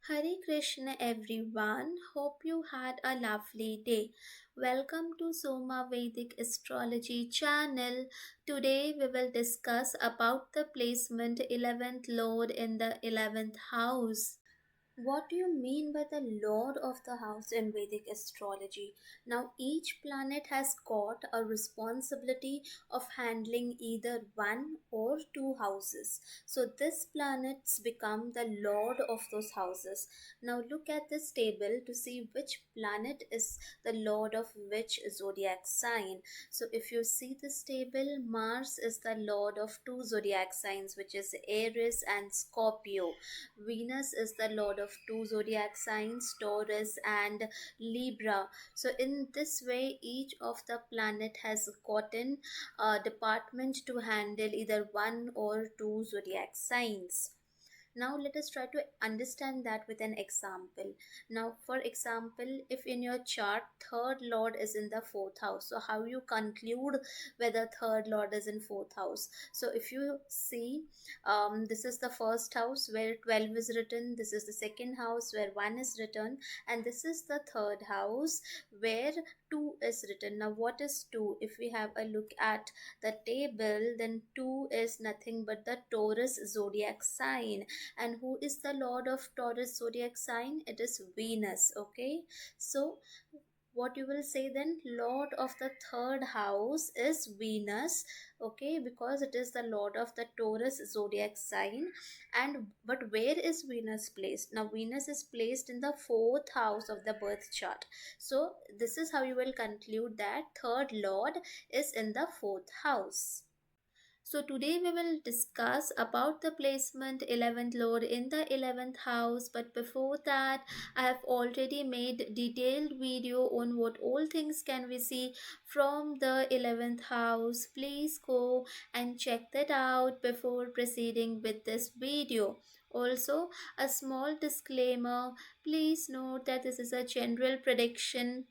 Hare Krishna everyone. Hope you had a lovely day. Welcome to Soma Vedic Astrology channel. Today we will discuss about the placement 11th lord in the 11th house. What do you mean by the Lord of the House in Vedic astrology? Now, each planet has got a responsibility of handling either one or two houses. So, this planets become the Lord of those houses. Now, look at this table to see which planet is the Lord of which zodiac sign. So, if you see this table, Mars is the Lord of two zodiac signs, which is Aries and Scorpio. Venus is the lord of two zodiac signs, Taurus and Libra. So, in this way, each of the planet has gotten a department to handle either one or two zodiac signs. Now let us try to understand that with an example. Now for example, if in your chart third lord is in the fourth house, so how you conclude whether third lord is in fourth house? So if you see, this is the first house where 12 is written, this is the second house where 1 is written, and this is the third house where 2 is written. Now what is 2? If we have a look at the table, then 2 is nothing but the Taurus zodiac sign. And who is the lord of Taurus zodiac sign? It is Venus. Okay, so what you will say then, lord of the third house is Venus. Okay, because it is the lord of the Taurus zodiac sign. And but where is Venus placed? Now Venus is placed in the fourth house of the birth chart. So this is how you will conclude that third lord is in the fourth house. So today we will discuss about the placement 11th lord in the 11th house, but before that I have already made detailed video on what all things can we see from the 11th house. Please go and check that out before proceeding with this video. Also, a small disclaimer, please note that this is a general prediction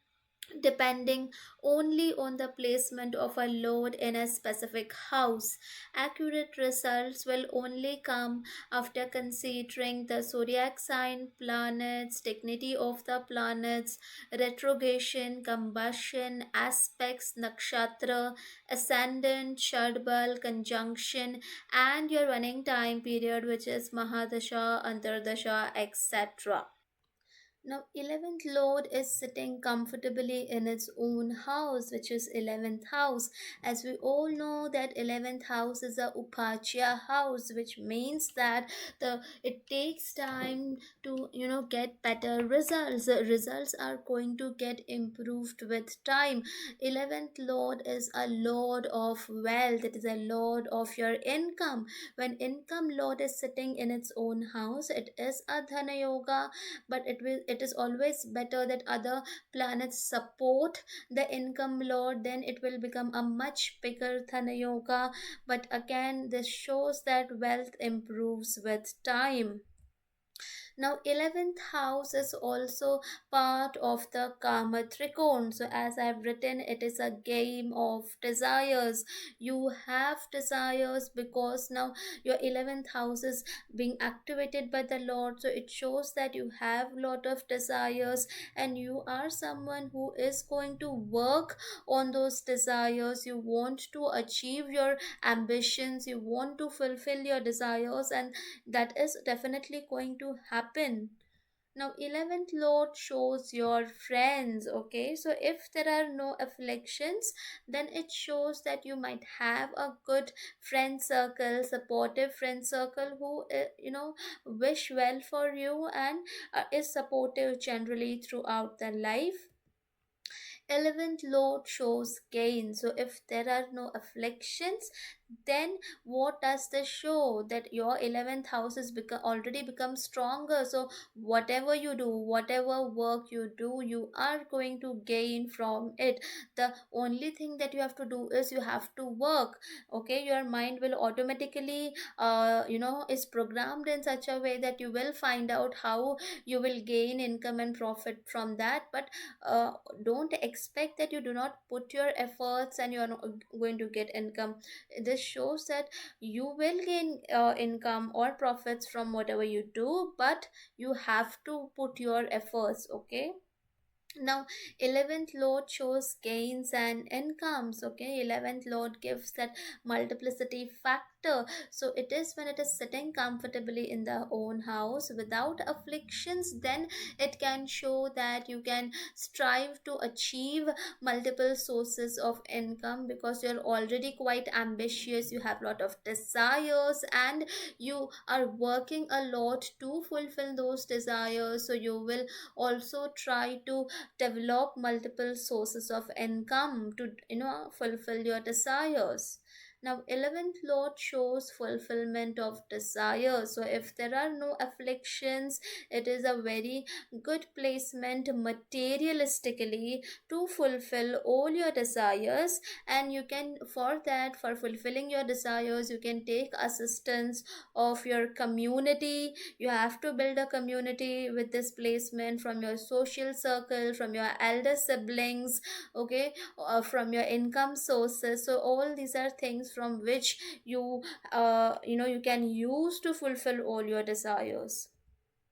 depending only on the placement of a lord in a specific house. Accurate results will only come after considering the zodiac sign, planets, dignity of the planets, retrogression, combustion, aspects, nakshatra, ascendant, shadbal, conjunction, and your running time period, which is Mahadasha, Antardasha, etc. Now, 11th Lord is sitting comfortably in its own house, which is 11th house. As we all know that 11th house is a Upachya house, which means that the it takes time to get better results. The results are going to get improved with time. 11th Lord is a Lord of wealth. It is a Lord of your income. When income Lord is sitting in its own house, it is a Dhana Yoga, but it is always better that other planets support the income lord, then it will become a much bigger Dhana Yoga. But again, this shows that wealth improves with time. Now, 11th house is also part of the Kama Trikon. So, as I've written, it is a game of desires. You have desires because now your 11th house is being activated by the Lord. So, it shows that you have lot of desires and you are someone who is going to work on those desires. You want to achieve your ambitions, you want to fulfill your desires, and that is definitely going to happen. Now 11th lord shows your friends. Okay, so if there are no afflictions, then it shows that you might have a good friend circle, supportive friend circle who wish well for you and is supportive generally throughout the life. 11th lord shows gain. So if there are no afflictions, then what does this show? That your 11th house has already become stronger. So whatever you do, whatever work you do, you are going to gain from it. The only thing that you have to do is you have to work. Okay, your mind will automatically is programmed in such a way that you will find out how you will gain income and profit from that. But uh, don't expect that you do not put your efforts and you are not going to get income. This this shows that you will gain income or profits from whatever you do, but you have to put your efforts. Okay. Now 11th lord shows gains and incomes. Okay, 11th lord gives that multiplicity factor. So it is when it is sitting comfortably in the own house without afflictions, then it can show that you can strive to achieve multiple sources of income, because you're already quite ambitious, you have a lot of desires, and you are working a lot to fulfill those desires. So you will also try to develop multiple sources of income to fulfill your desires. Now 11th lord shows fulfillment of desires. So if there are no afflictions, it is a very good placement materialistically to fulfill all your desires. And you can, for that, for fulfilling your desires, you can take assistance of your community. You have to build a community with this placement from your social circle, from your elder siblings. Okay, from your income sources. So all these are things from which you can use to fulfill all your desires.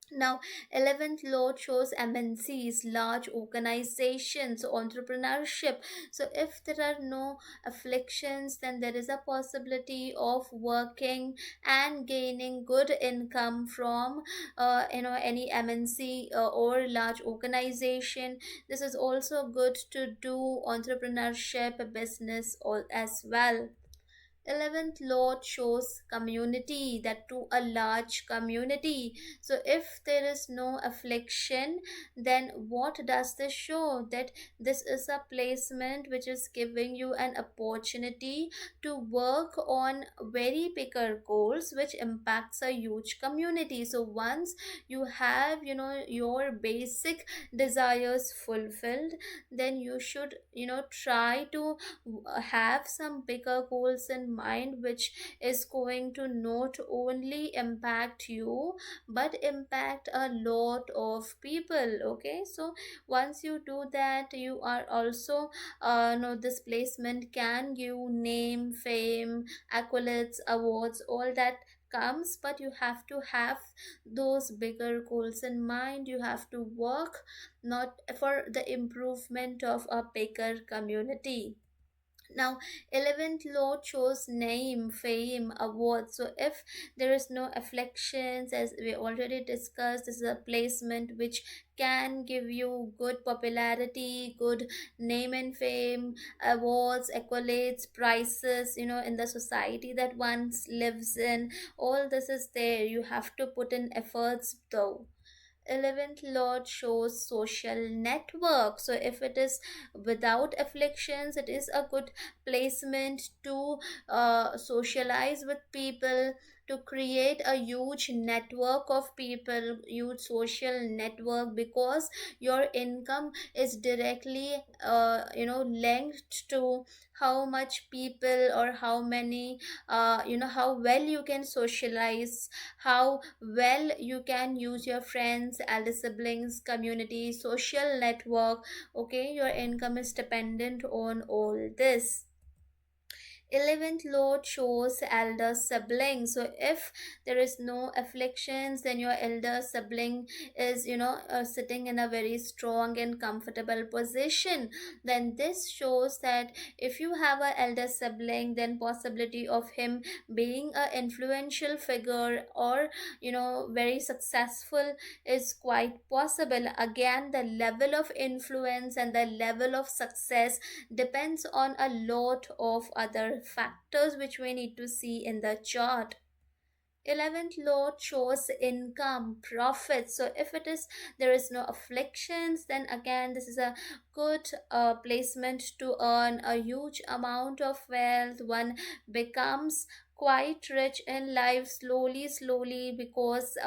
Now 11th lord shows MNCs, large organizations, entrepreneurship. So if there are no afflictions, then there is a possibility of working and gaining good income from any MNC or large organization. This is also good to do entrepreneurship business as well. 11th lord shows community, that to a large community. So if there is no affliction, then what does this show? That this is a placement which is giving you an opportunity to work on very bigger goals which impacts a huge community. So once you have your basic desires fulfilled, then you should try to have some bigger goals in mind, which is going to not only impact you but impact a lot of people. Okay, so once you do that, you are also no this placement can give name, fame, accolades, awards, all that comes. But you have to have those bigger goals in mind. You have to work not for the improvement of a bigger community. Now 11th lord shows name, fame, awards. So if there is no afflictions, as we already discussed, this is a placement which can give you good popularity, good name and fame, awards, accolades, prizes, in the society that one lives in. All this is there. You have to put in efforts though. 11th lord shows social network. So if it is without afflictions, it is a good placement to socialize with people, to create a huge network of people, huge social network, because your income is directly linked to how much people, or how many how well you can socialize, how well you can use your friends, elder siblings, community, social network. Okay, your income is dependent on all this. 11th lord shows elder sibling. So if there is no afflictions, then your elder sibling is sitting in a very strong and comfortable position. Then this shows that if you have a elder sibling, then possibility of him being a influential figure, or very successful, is quite possible. Again, the level of influence and the level of success depends on a lot of other factors which we need to see in the chart. 11th lord shows income, profit. So if it is there is no afflictions, then again this is a good placement to earn a huge amount of wealth. One becomes quite rich in life slowly, because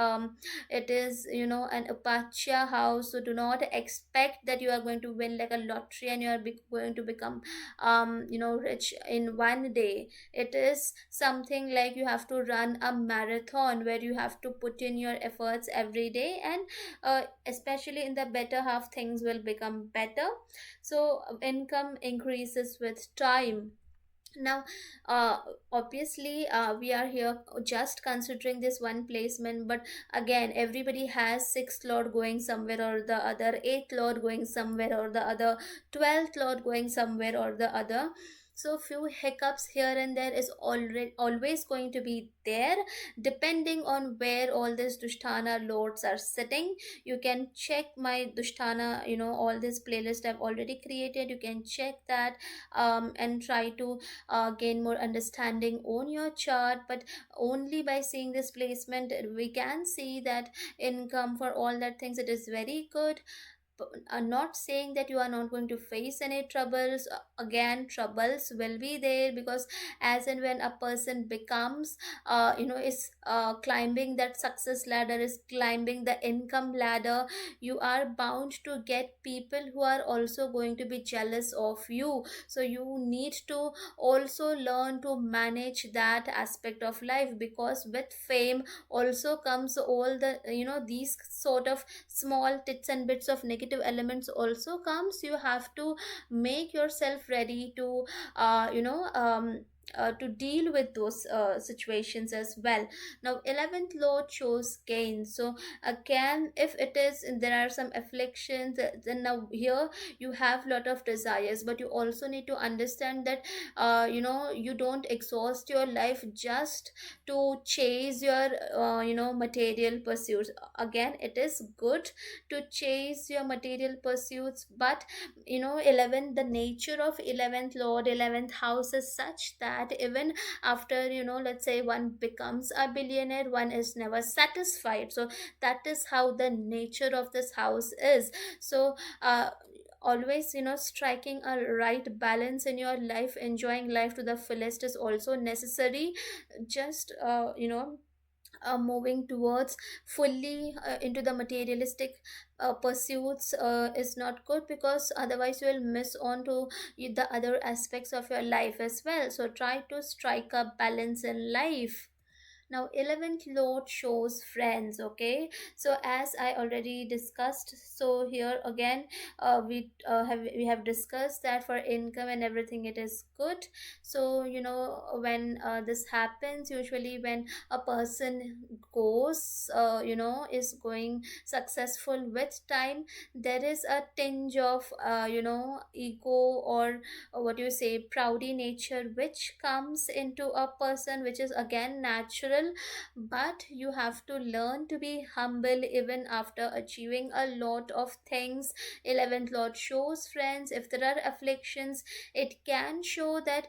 it is an apacha house. So do not expect that you are going to win like a lottery and you are going to become rich in one day. It is something like you have to run a marathon where you have to put in your efforts every day, and especially in the better half, things will become better. So income increases with time. Now, uh, obviously, we are here just considering this one placement, but again, everybody has sixth lord going somewhere or the other, eighth lord going somewhere or the other, 12th lord going somewhere or the other. So few hiccups here and there is already always going to be there, depending on where all these dushtana lords are sitting. You can check my dushtana, all this playlist I've already created. You can check that, and try to gain more understanding on your chart. But only by seeing this placement we can see that income for all that things, it is very good. Are not saying that you are not going to face any troubles. Again, troubles will be there, because as and when a person becomes, is climbing that success ladder, is climbing the income ladder, you are bound to get people who are also going to be jealous of you. So you need to also learn to manage that aspect of life, because with fame also comes all the, these sort of small tits and bits of negative elements also comes. You have to make yourself ready to to deal with those situations as well. Now 11th lord shows gain. So again, if it is there are some afflictions, then now here you have lot of desires, but you also need to understand that you don't exhaust your life just to chase your material pursuits. Again, it is good to chase your material pursuits, but 11, the nature of 11th lord, 11th house is such that even after, let's say one becomes a billionaire, one is never satisfied. So that is how the nature of this house is. So always, striking a right balance in your life, enjoying life to the fullest is also necessary. Just moving towards fully into the materialistic pursuits is not good, because otherwise you will miss on to the other aspects of your life as well. So try to strike a balance in life. Now 11th lord shows friends. Okay, so as I already discussed, so here again, we have discussed that for income and everything it is good. So when this happens, usually when a person goes, is going successful with time, there is a tinge of ego, or what do you say, proudy nature which comes into a person, which is again natural. But you have to learn to be humble even after achieving a lot of things. 11th lord shows friends. If there are afflictions, it can show that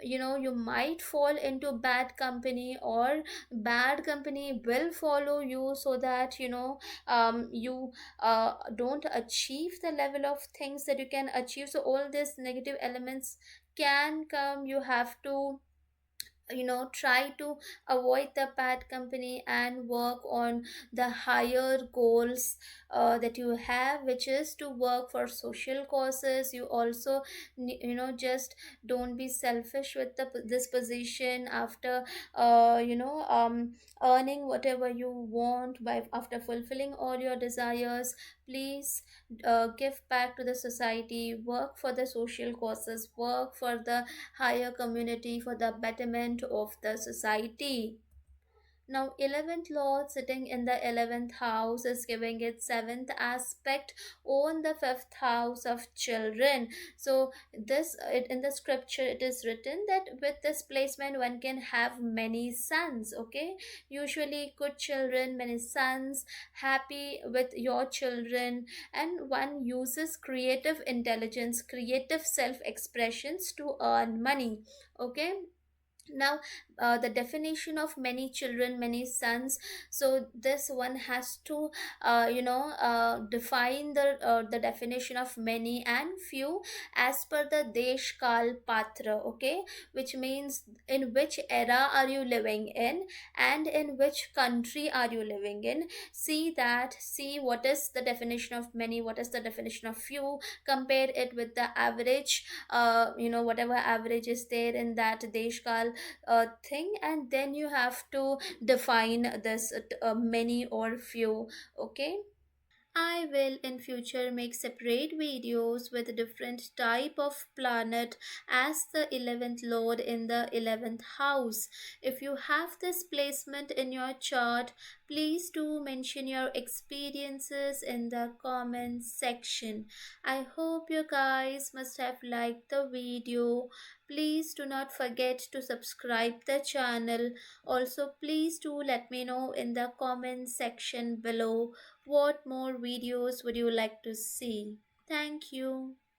you might fall into bad company, or bad company will follow you, so that you don't achieve the level of things that you can achieve. So all these negative elements can come. You have to try to avoid the bad company and work on the higher goals that you have, which is to work for social causes. You also just don't be selfish with this position. After earning whatever you want, by after fulfilling all your desires, please give back to the society, work for the social causes, work for the higher community, for the betterment of the society. Now, 11th Lord sitting in the 11th house is giving it 7th aspect on the 5th house of children. So, in the scripture it is written that with this placement one can have many sons. Okay, usually good children, many sons, happy with your children, and one uses creative intelligence, creative self expressions to earn money. Okay, now the definition of many children, many sons. So this one has to define the definition of many and few as per the desh kal patra. Okay, which means in which era are you living in, and in which country are you living in. See what is the definition of many, what is the definition of few, compare it with the average, whatever average is there in that desh kal thing, and then you have to define this many or few. Okay, I will in future make separate videos with different type of planet as the 11th lord in the 11th house. If you have this placement in your chart, please do mention your experiences in the comments section. I hope you guys must have liked the video. Please do not forget to subscribe the channel. Also, please do let me know in the comments section below what more videos would you like to see? Thank you.